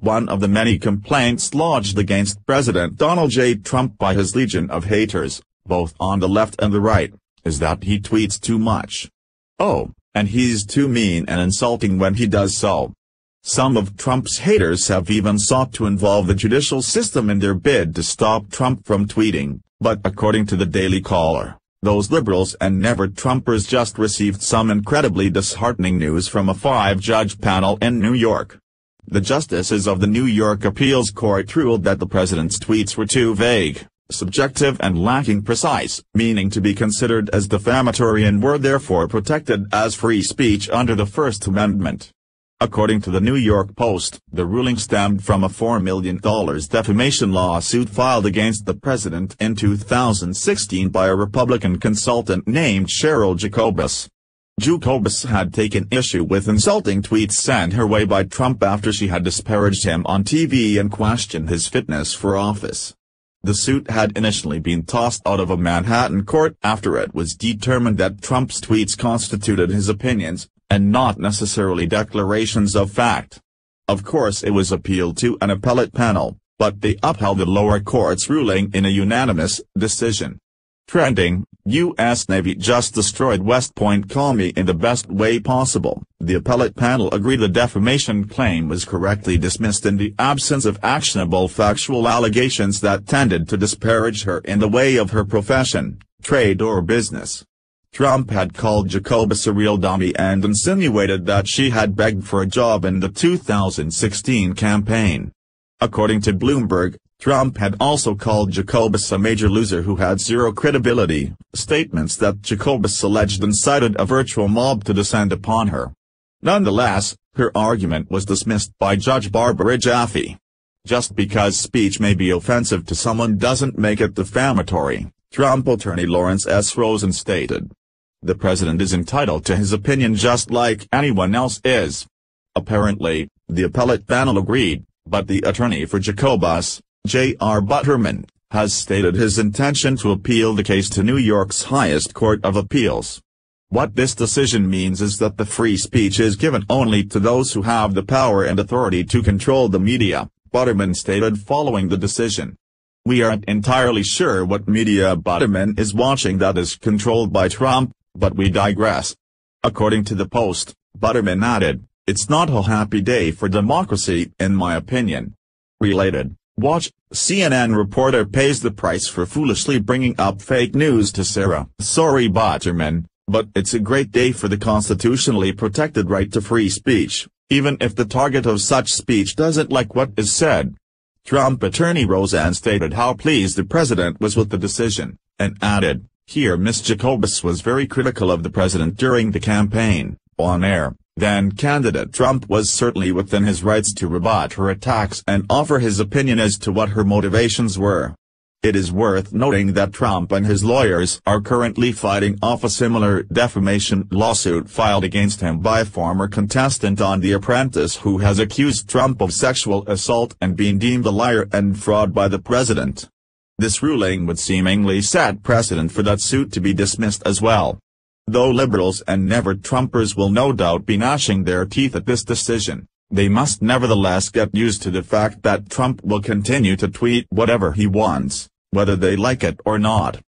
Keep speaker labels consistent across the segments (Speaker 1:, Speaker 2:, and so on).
Speaker 1: One of the many complaints lodged against President Donald J. Trump by his legion of haters, both on the left and the right, is that he tweets too much. Oh, and he's too mean and insulting when he does so. Some of Trump's haters have even sought to involve the judicial system in their bid to stop Trump from tweeting, but according to the Daily Caller, those liberals and never-Trumpers just received some incredibly disheartening news from a 5-judge panel in New York. The justices of the New York Appeals Court ruled that the president's tweets were too vague, subjective and lacking precise meaning to be considered as defamatory and were therefore protected as free speech under the First Amendment. According to the New York Post, the ruling stemmed from a $4 million defamation lawsuit filed against the president in 2016 by a Republican consultant named Cheryl Jacobus. Jacobus had taken issue with insulting tweets sent her way by Trump after she had disparaged him on TV and questioned his fitness for office. The suit had initially been tossed out of a Manhattan court after it was determined that Trump's tweets constituted his opinions, and not necessarily declarations of fact. Of course it was appealed to an appellate panel, but they upheld the lower court's ruling in a unanimous decision. Trending, U.S. Navy just destroyed West Point. Call me in the best way possible. The appellate panel agreed the defamation claim was correctly dismissed in the absence of actionable factual allegations that tended to disparage her in the way of her profession, trade or business. Trump had called Jacobus a real dummy and insinuated that she had begged for a job in the 2016 campaign. According to Bloomberg, Trump had also called Jacobus a major loser who had zero credibility, statements that Jacobus alleged incited a virtual mob to descend upon her. Nonetheless, her argument was dismissed by Judge Barbara Jaffe. Just because speech may be offensive to someone doesn't make it defamatory, Trump attorney Lawrence S. Rosen stated. The president is entitled to his opinion just like anyone else is. Apparently, the appellate panel agreed, but the attorney for Jacobus, J.R. Butterman, has stated his intention to appeal the case to New York's highest court of appeals. What this decision means is that the free speech is given only to those who have the power and authority to control the media, Butterman stated following the decision. We aren't entirely sure what media Butterman is watching that is controlled by Trump, but we digress. According to the Post, Butterman added, "It's not a happy day for democracy in my opinion." Related, watch, CNN reporter pays the price for foolishly bringing up fake news to Sarah. Sorry Butterman, but it's a great day for the constitutionally protected right to free speech, even if the target of such speech doesn't like what is said. Trump attorney Rosen stated how pleased the president was with the decision, and added, "Here Ms. Jacobus was very critical of the president during the campaign, on air. Then candidate Trump was certainly within his rights to rebut her attacks and offer his opinion as to what her motivations were." It is worth noting that Trump and his lawyers are currently fighting off a similar defamation lawsuit filed against him by a former contestant on The Apprentice who has accused Trump of sexual assault and been deemed a liar and fraud by the president. This ruling would seemingly set precedent for that suit to be dismissed as well. Though liberals and never-Trumpers will no doubt be gnashing their teeth at this decision, they must nevertheless get used to the fact that Trump will continue to tweet whatever he wants, whether they like it or not.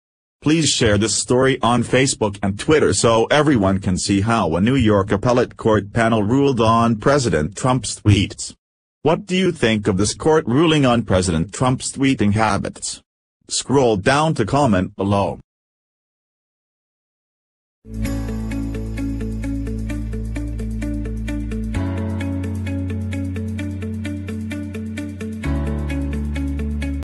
Speaker 1: Please share this story on Facebook and Twitter so everyone can see how a New York appellate court panel ruled on President Trump's tweets. What do you think of this court ruling on President Trump's tweeting habits? Scroll down to comment below.